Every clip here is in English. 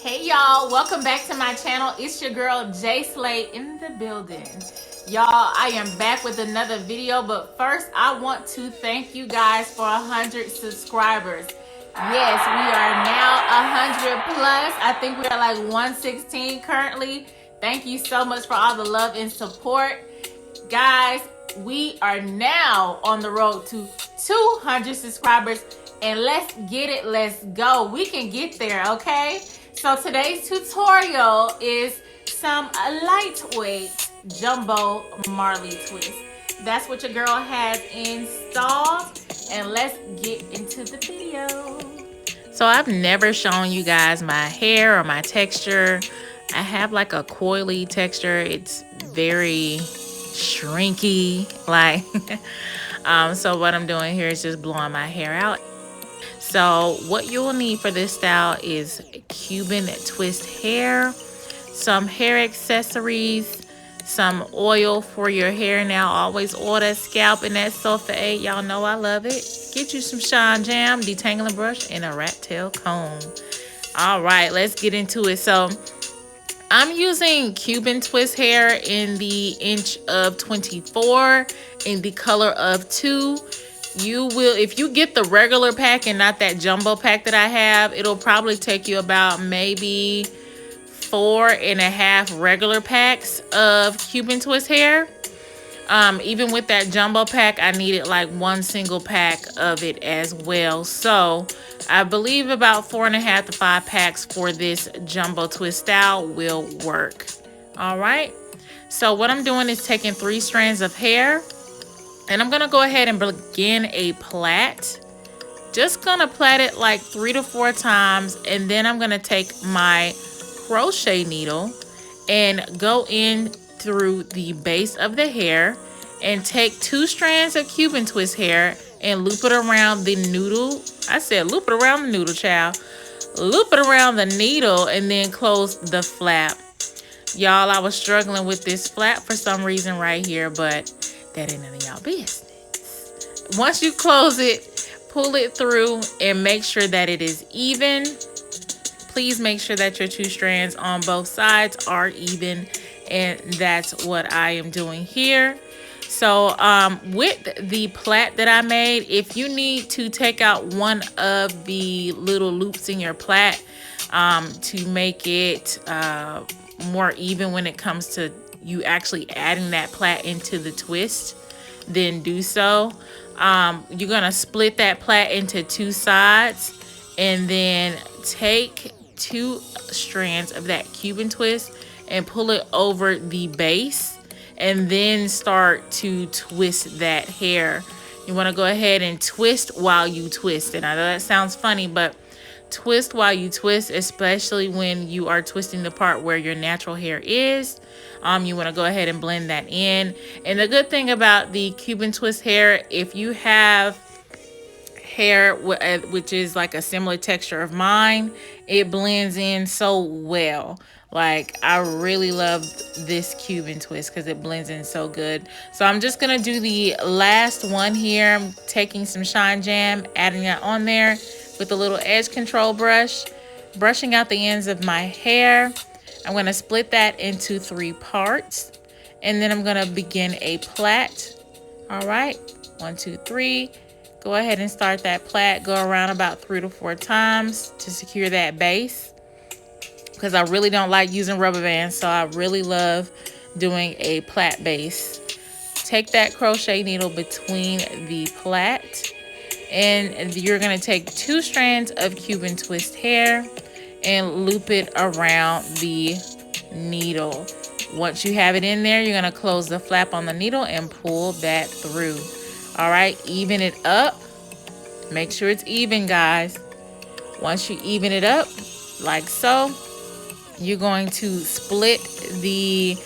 Hey y'all, welcome back to my channel. It's your girl J Slay in the building. Y'all, I am back with another video, but first I want to thank you guys for 100 subscribers. Yes, we are now 100 plus. I think we are like 116 currently. Thank you so much for all the love and support. Guys, we are now on the road to 200 subscribers, and let's get it, let's go. We can get there, okay? So today's tutorial is some lightweight Jumbo Marley twist. That's what your girl has installed, and let's get into the video. So I've never shown you guys my hair or my texture. I have like a coily texture. It's very shrinky, like so what I'm doing here is just blowing my hair out. So what you will need for this style is Cuban twist hair, some hair accessories, some oil for your hair. Now always oil that scalp and that sulfate. Y'all know I love it. Get you some Shine Jam, Detangling Brush, and a rat tail comb. All right, let's get into it. So I'm using Cuban twist hair in the inch of 24 in the color of 2. You will, if you get the regular pack and not that jumbo pack that I have, it'll probably take you about maybe 4.5 regular packs of Cuban twist hair. Even with that jumbo pack, I needed like 1 single pack of it as well. So I believe about 4.5 to 5 packs for this jumbo twist style will work. All right. So what I'm doing is taking 3 strands of hair, and I'm gonna go ahead and begin a plait. Just gonna plait it like 3 to 4 times, and then I'm gonna take my crochet needle and go in through the base of the hair and take 2 strands of Cuban twist hair and loop it around the noodle. I said loop it around the noodle, child. Loop it around the needle and then close the flap. Y'all, I was struggling with this flap for some reason right here, but that ain't none of y'all business. Once you close it, pull it through and make sure that it is even. Please make sure that your 2 strands on both sides are even, and that's what I am doing here. So with the plait that I made, if you need to take out one of the little loops in your plait to make it more even when it comes to you actually adding that plait into the twist, then do so. You're gonna split that plait into 2 sides and then take 2 strands of that Cuban twist and pull it over the base, and then start to twist that hair. You want to go ahead and twist while you twist. And I know that sounds funny, but twist while you twist, especially when you are twisting the part where your natural hair is. You want to go ahead and blend that in. And the good thing about the Cuban twist hair, if you have hair which is like a similar texture of mine, it blends in so well. Like, I really love this Cuban twist because it blends in so good. So I'm just gonna do the last one here. I'm taking some Shine Jam, adding that on there with a little edge control brush, brushing out the ends of my hair. I'm gonna split that into 3 parts, and then I'm gonna begin a plait. All right, 1, 2, 3. Go ahead and start that plait. Go around about 3 to 4 times to secure that base, because I really don't like using rubber bands, so I really love doing a plait base. Take that crochet needle between the plait, and you're going to take 2 strands of Cuban twist hair and loop it around the needle. Once you have it in there, you're going to close the flap on the needle and pull that through. All right, even it up. Make sure it's even, guys. Once you even it up like so, you're going to split the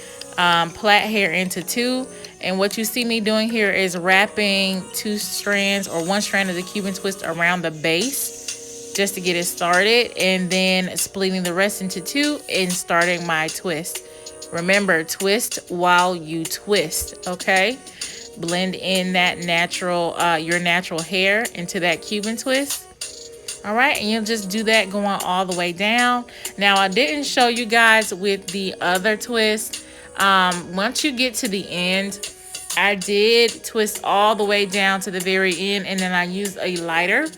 plait hair into 2. And what you see me doing here is wrapping 2 strands or 1 strand of the Cuban twist around the base just to get it started, and then splitting the rest into 2 and starting my twist. Remember, twist while you twist, okay? Blend in that natural, your natural hair into that Cuban twist. All right, and you'll just do that going all the way down. Now, I didn't show you guys with the other twist. Once you get to the end, I did twist all the way down to the very end, and then I used a lighter.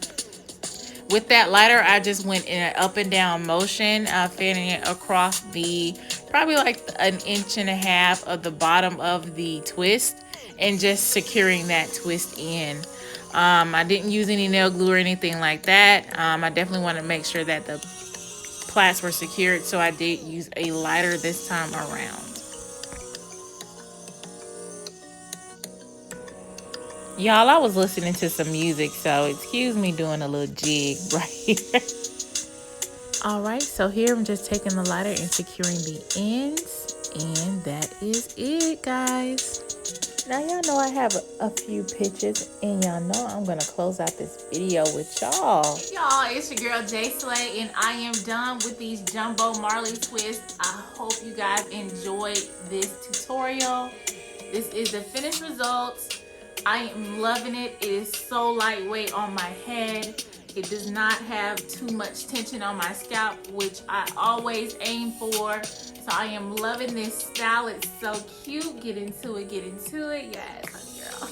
With that lighter, I just went in an up and down motion, fanning it across the probably like 1.5 inches of the bottom of the twist, and just securing that twist in. I didn't use any nail glue or anything like that. I definitely want to make sure that the plaits were secured, so I did use a lighter this time around. Y'all, I was listening to some music, so excuse me doing a little jig right here. All right, so here I'm just taking the lighter and securing the ends, and that is it, guys. Now y'all know I have a few pictures, and y'all know I'm gonna close out this video with y'all. Y'all, it's your girl J Slay, and I am done with these Jumbo Marley twists. I hope you guys enjoyed this tutorial. This is the finished results. I am loving it. It is so lightweight on my head. It does not have too much tension on my scalp, which I always aim for. So I am loving this style. It's so cute. Get into it, get into it. Yes, honey girl.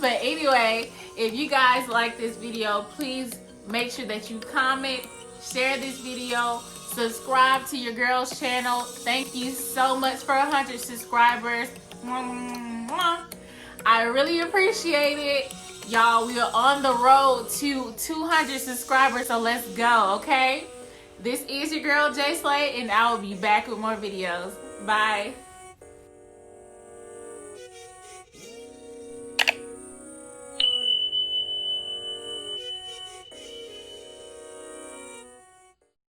But anyway, if you guys like this video, please make sure that you comment, share this video, subscribe to your girl's channel. Thank you so much for 100 subscribers. I really appreciate it. Y'all, we are on the road to 200 subscribers, so let's go, okay? This is your girl, J Slay, and I will be back with more videos. Bye.